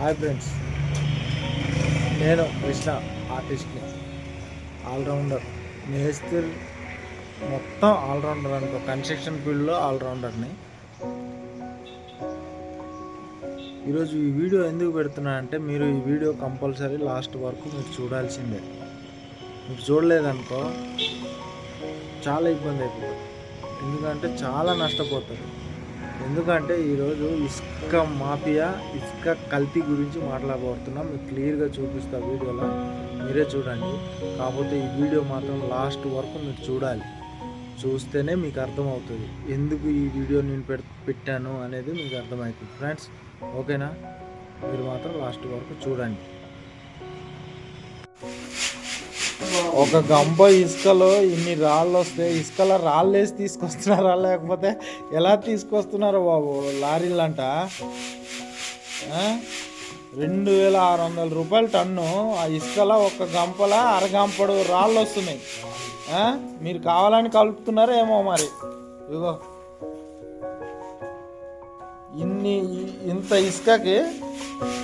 Hi friends, నేను కృష్ణ ఆర్టిస్ట్ని, allrounder మేస్త్రి, మొత్తం ఆల్రౌండర్ అనుకో. కన్స్ట్రక్షన్ ఫీల్డ్లో ఆల్రౌండర్ని. ఈరోజు ఈ వీడియో ఎందుకు పెడుతున్నానంటే, మీరు ఈ వీడియో కంపల్సరీ లాస్ట్ వరకు మీరు చూడాల్సిందే. మీరు చూడలేదనుకో చాలా ఇబ్బంది అయిపోతుంది, ఎందుకంటే చాలా నష్టపోతారు. ఎందుకంటే ఈరోజు ఇసుక మాఫియా, ఇసుక కల్తీ గురించి మాట్లాడబోతున్నాం. మీకు క్లియర్గా చూపిస్తా వీడియోలో, మీరే చూడండి. కాకపోతే ఈ వీడియో మాత్రం లాస్ట్ వరకు మీరు చూడాలి. చూస్తేనే మీకు అర్థమవుతుంది ఎందుకు ఈ వీడియో నేను పెట్టాను అనేది మీకు అర్థమవుతుంది ఫ్రెండ్స్. ఓకేనా? మీరు మాత్రం లాస్ట్ వరకు చూడండి. ఒక గంప ఇసుకలో ఇన్ని రాళ్ళు వస్తే, ఇసుకలో రాళ్ళు వేసి తీసుకొస్తున్నారా లేకపోతే ఎలా తీసుకొస్తున్నారో బాబు. లారీలంట 2600 రూపాయలు టన్ను. ఆ ఇసుకలో ఒక గంపల అరగంపడు రాళ్ళు వస్తున్నాయి. మీరు కావాలని కలుపుతున్నారో ఏమో మరి. ఇగో ఇంత ఇసుకకి,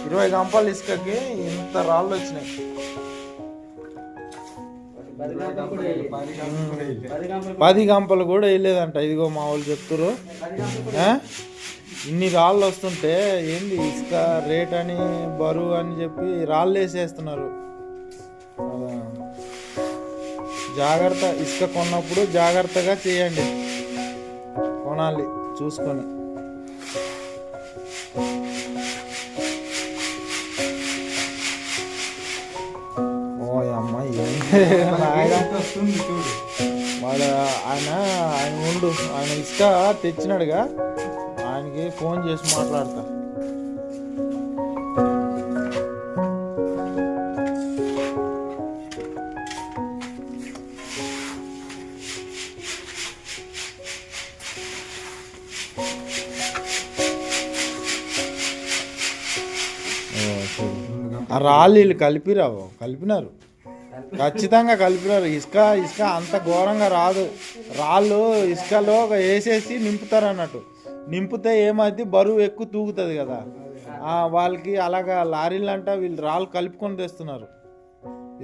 20 గంపల ఇసుకకి ఇంత రాళ్ళు వచ్చినాయి. 10 గంపలు కూడా వేయలేదంట. ఇదిగో మా వాళ్ళు చెప్తారు. ఇన్ని రాళ్ళు వస్తుంటే ఏంది ఇసుక రేట్ అని, బరువు అని చెప్పి రాళ్ళు వేసేస్తున్నారు. జాగ్రత్త, ఇసుక కొన్నప్పుడు జాగ్రత్తగా చేయండి, కొనాలి చూసుకొని. వాడు ఆయన ఉండు, ఆయన ఇసుక తెచ్చినాడుగా, ఆయనకి ఫోన్ చేసి మాట్లాడతా. ఆ రాళ్ళు వీళ్ళు కలిపినారు, ఖచ్చితంగా కలిపినారు. ఇసుక అంత ఘోరంగా రాదు. రాళ్ళు ఇసుకలో వేసేసి నింపుతారు అన్నట్టు. నింపితే ఏమైంది, బరువు ఎక్కువ తూగుతుంది కదా వాళ్ళకి. అలాగా లారీలు అంట వీళ్ళు రాళ్ళు కలుపుకొని తెస్తున్నారు.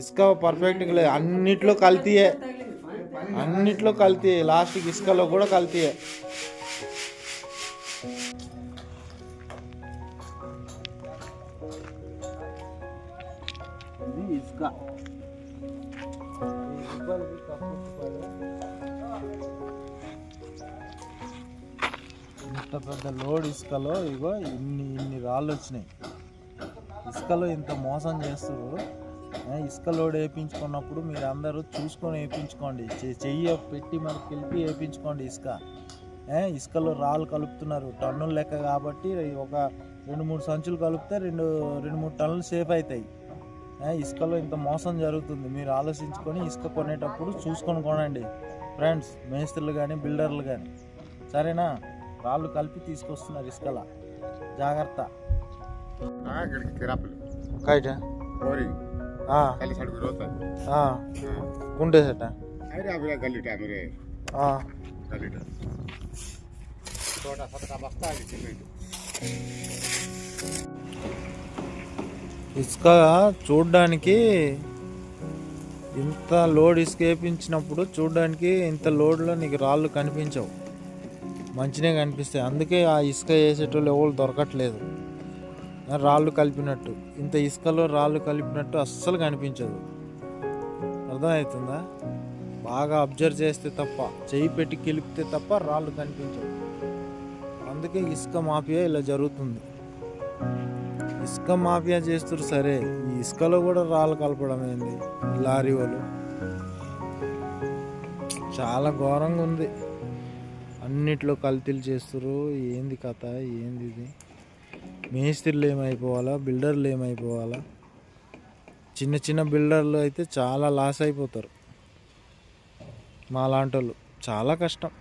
ఇసుక పర్ఫెక్ట్గా లేదు, అన్నిట్లో కల్తీయే. లాస్ట్కి ఇసుకలో కూడా కల్తీయే. ఇది ఇసుక ఇంత పెద్ద లోడ్ ఇసుకలో ఇగో ఇన్ని రాళ్ళు వచ్చినాయి. ఇసుకలో ఇంత మోసం చేస్తారు. ఇసుక లోడ్ వేయించుకున్నప్పుడు మీరు అందరూ చూసుకొని వేయించుకోండి. చెయ్యి పెట్టి మరి కలిపి వేయించుకోండి. ఇసుకలో రాళ్ళు కలుపుతున్నారు టన్నుల లెక్క కాబట్టి. ఒక 2-3 సంచులు కలిపితే 2-3 టన్నులు సేఫ్ అవుతాయి. ఇసుకలో ఇంత మోసం జరుగుతుంది. మీరు ఆలోచించుకొని ఇసుక కొనేటప్పుడు చూసుకొని కొనండి ఫ్రెండ్స్, మేస్త్రులు కానీ బిల్డర్లు కానీ. సరేనా? రాళ్ళు కలిపి తీసుకొస్తున్నారు ఇసుకలా, జాగ్రత్త. గుంటే సెట్ ఇసుక చూడ్డానికి ఇంత లోడ్ ఇసుక వేయించినప్పుడు చూడ్డానికి ఇంత లోడ్లో నీకు రాళ్ళు కనిపించవు, మంచిగా కనిపిస్తాయి. అందుకే ఆ ఇసుక వేసేటోళ్ళు ఎవరు దొరకట్లేదు. రాళ్ళు కలిపినట్టు, ఇంత ఇసుకలో రాళ్ళు కలిపినట్టు అస్సలు కనిపించదు. అర్థమవుతుందా? బాగా అబ్జర్వ్ చేస్తే తప్ప, చెయ్యి పెట్టి కిలిపితే తప్ప రాళ్ళు కనిపించవు. అందుకే ఇసుక మాఫియా ఇలా జరుగుతుంది. ఇసుక మాఫియా చేస్తారు సరే, ఈ ఇసుకలో కూడా రాళ్ళు కలపడం ఏంది లారీ వాళ్ళు? చాలా ఘోరంగా ఉంది. అన్నిట్లో కల్తీలు చేస్తారు. ఏంది కథ, ఏంది ఇది? మేస్త్రీలు ఏమైపోవాలా, బిల్డర్లు ఏమైపోవాలా? చిన్న బిల్డర్లు అయితే చాలా లాస్ అయిపోతారు. మా లాంటి వాళ్ళు చాలా కష్టం.